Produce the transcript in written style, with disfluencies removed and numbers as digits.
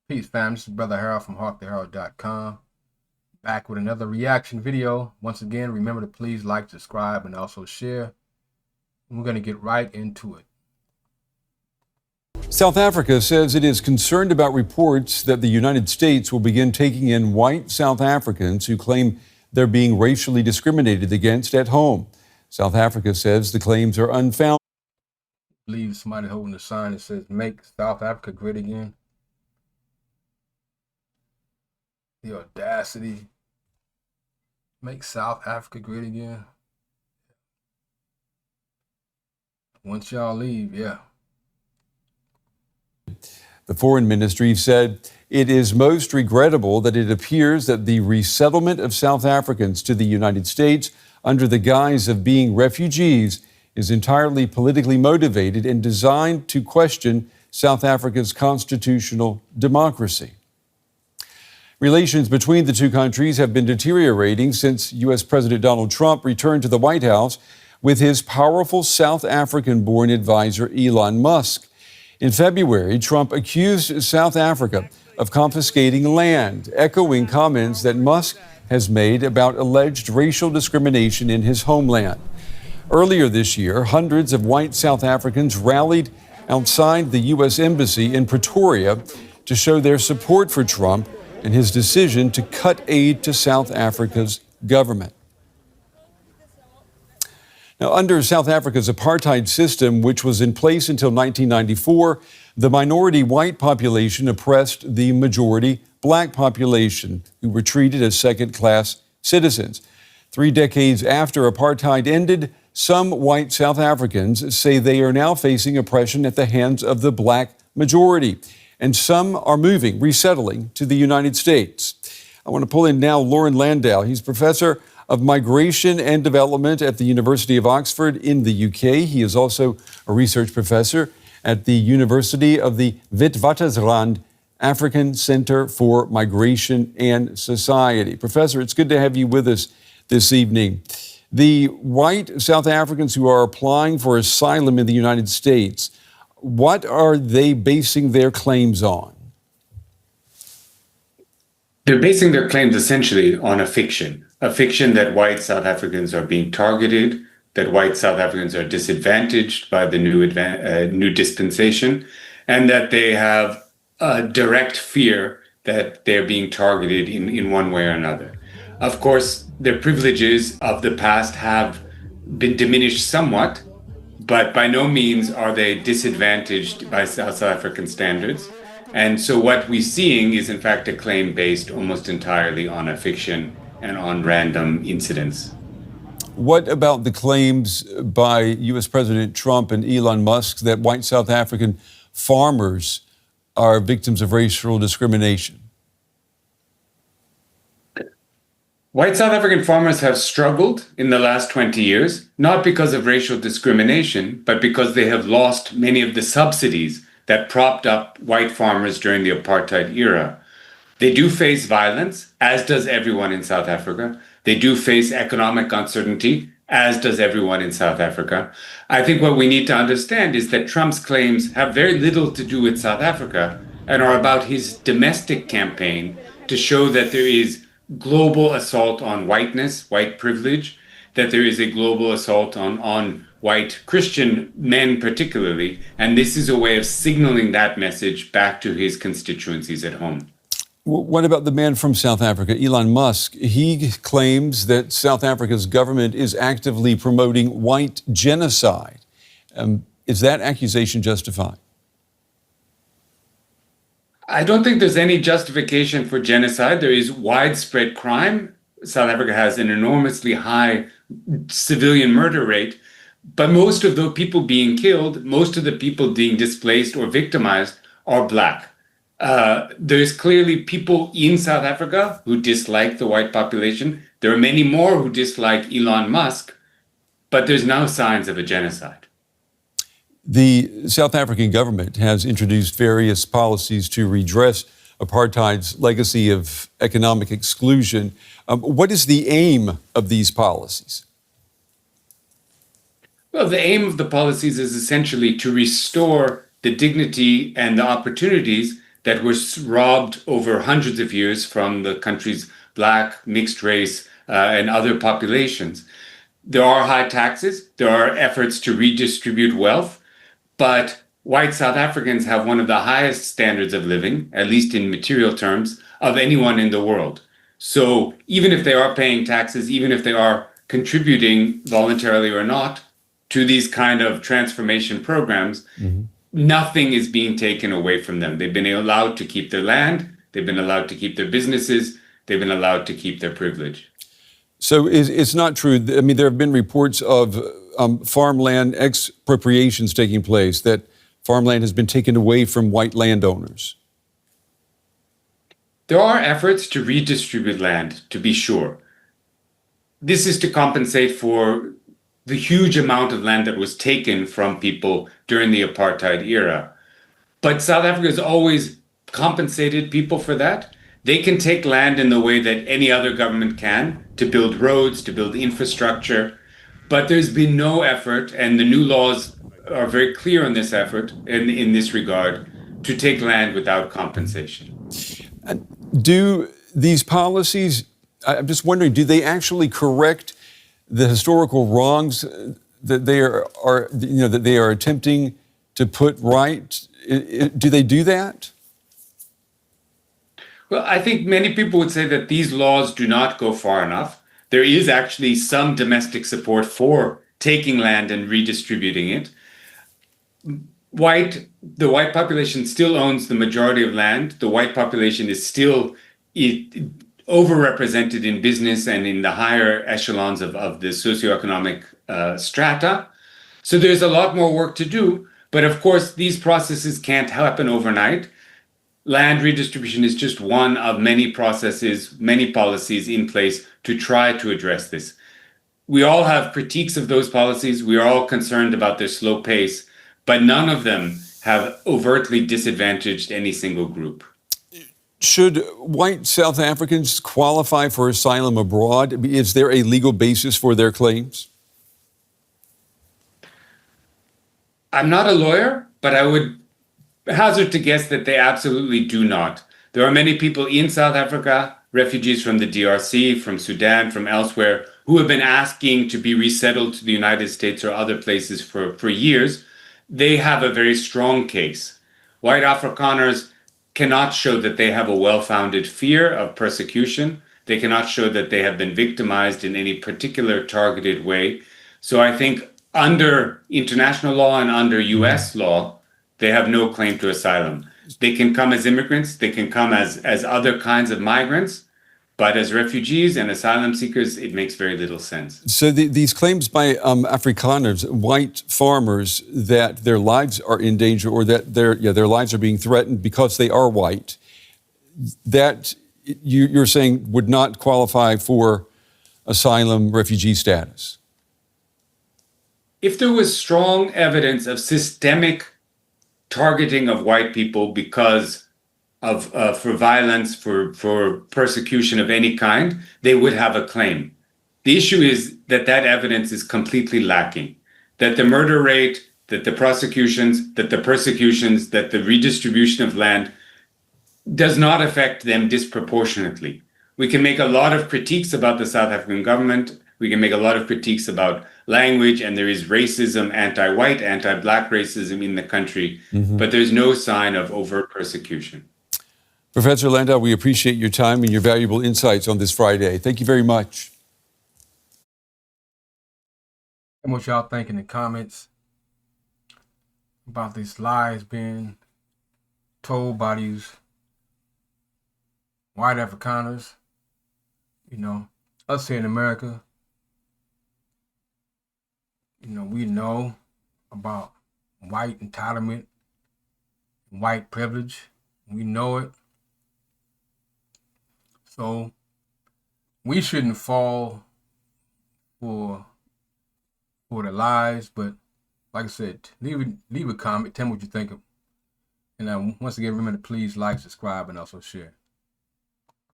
Peace, fam. This is Brother Harold from HawkTheHerald.com. Back with another reaction video. Once again, remember to please like, subscribe, and also share. And we're going to get right into it. South Africa says it is concerned about reports that the United States will begin taking in white South Africans who claim they're being racially discriminated against at home. South Africa says the claims are unfounded. I believe somebody holding a sign that says, "Make South Africa Great Again." The audacity. Make South Africa great again. Once y'all leave, yeah. The Foreign Ministry said it is most regrettable that it appears that the resettlement of South Africans to the United States under the guise of being refugees is entirely politically motivated and designed to question South Africa's constitutional democracy. Relations between the two countries have been deteriorating since U.S. President Donald Trump returned to the White House with his powerful South African-born advisor Elon Musk. In February, Trump accused South Africa of confiscating land, echoing comments that Musk has made about alleged racial discrimination in his homeland. Earlier this year, hundreds of white South Africans rallied outside the U.S. Embassy in Pretoria to show their support for Trump and his decision to cut aid to South Africa's government. Now, under South Africa's apartheid system, which was in place until 1994, the minority white population oppressed the majority black population, who were treated as second-class citizens. 3 decades after apartheid ended, some white South Africans say they are now facing oppression at the hands of the black majority. And some are moving, resettling to the United States. I want to pull in now Lauren Landau. He's professor of migration and development at the University of Oxford in the UK. He is also a research professor at the University of the Witwatersrand African Center for Migration and Society. Professor, it's good to have you with us this evening. The white South Africans who are applying for asylum in the United States, what are they basing their claims on? They're basing their claims essentially on a fiction that white South Africans are being targeted, that white South Africans are disadvantaged by the new dispensation, and that they have a direct fear that they're being targeted in one way or another. Of course, their privileges of the past have been diminished somewhat, but by no means are they disadvantaged by South African standards. And so what we're seeing is, in fact, a claim based almost entirely on a fiction and on random incidents. What about the claims by U.S. President Trump and Elon Musk that white South African farmers are victims of racial discrimination? White South African farmers have struggled in the last 20 years, not because of racial discrimination, but because they have lost many of the subsidies that propped up white farmers during the apartheid era. They do face violence, as does everyone in South Africa. They do face economic uncertainty, as does everyone in South Africa. I think what we need to understand is that Trump's claims have very little to do with South Africa and are about his domestic campaign to show that there is global assault on whiteness, white privilege, that there is a global assault on white Christian men particularly, and this is a way of signaling that message back to his constituencies at home. What about the man from South Africa, Elon Musk? He claims that South Africa's government is actively promoting white genocide. Is that accusation justified? I don't think there's any justification for genocide. There is widespread crime. South Africa has an enormously high civilian murder rate, but most of the people being killed, most of the people being displaced or victimized are Black. There's clearly people in South Africa who dislike the white population. There are many more who dislike Elon Musk, but there's no signs of a genocide. The South African government has introduced various policies to redress apartheid's legacy of economic exclusion. What is the aim of these policies? Well, the aim of the policies is essentially to restore the dignity and the opportunities that were robbed over hundreds of years from the country's Black, mixed race, and other populations. There are high taxes, there are efforts to redistribute wealth, but white South Africans have one of the highest standards of living, at least in material terms, of anyone in the world. So even if they are paying taxes, even if they are contributing voluntarily or not to these kind of transformation programs, nothing is being taken away from them. They've been allowed to keep their land, they've been allowed to keep their businesses, they've been allowed to keep their privilege. So it's not true. I mean, there have been reports of farmland expropriations taking place, that farmland has been taken away from white landowners. There are efforts to redistribute land, to be sure. This is to compensate for the huge amount of land that was taken from people during the apartheid era. But South Africa has always compensated people for that. They can take land in the way that any other government can, to build roads, to build infrastructure. But there's been no effort, and the new laws are very clear on this effort, in this regard, to take land without compensation. Do these policies, I'm just wondering, do they actually correct the historical wrongs that they are attempting to put right? Do they do that? Well, I think many people would say that these laws do not go far enough. There is actually some domestic support for taking land and redistributing it. The white population still owns the majority of land. The white population is still overrepresented in business and in the higher echelons of the socioeconomic strata. So there's a lot more work to do. But of course, these processes can't happen overnight. Land redistribution is just one of many processes, many policies in place to try to address this. We all have critiques of those policies. We are all concerned about their slow pace, but none of them have overtly disadvantaged any single group. Should white South Africans qualify for asylum abroad? Is there a legal basis for their claims? I'm not a lawyer, but I would hazard to guess that they absolutely do not. There are many people in South Africa, refugees from the DRC, from Sudan, from elsewhere, who have been asking to be resettled to the United States or other places for years. They have a very strong case. White Afrikaners cannot show that they have a well-founded fear of persecution. They cannot show that they have been victimized in any particular targeted way. So I think under international law and under US law, they have no claim to asylum. They can come as immigrants, they can come as other kinds of migrants, but as refugees and asylum seekers, it makes very little sense. So these claims by Afrikaners, white farmers, that their lives are in danger or that their lives are being threatened because they are white, that you're saying would not qualify for asylum refugee status? If there was strong evidence of systemic targeting of white people because of for violence, for persecution of any kind, they would have a claim. The issue is that evidence is completely lacking. That the murder rate, that the prosecutions, that the persecutions, that the redistribution of land does not affect them disproportionately. We can make a lot of critiques about the South African government. We can make a lot of critiques about language, and there is racism, anti-white, anti-black racism in the country, but there's no sign of overt persecution. Professor Landau, we appreciate your time and your valuable insights on this Friday. Thank you very much. And what y'all think in the comments about these lies being told by these white Afrikaners? You know, us here in America, we know about white entitlement, white privilege. We know it. So we shouldn't fall for the lies, but like I said, leave a comment, tell me what you think. And once again, remember to please like, subscribe, and also share.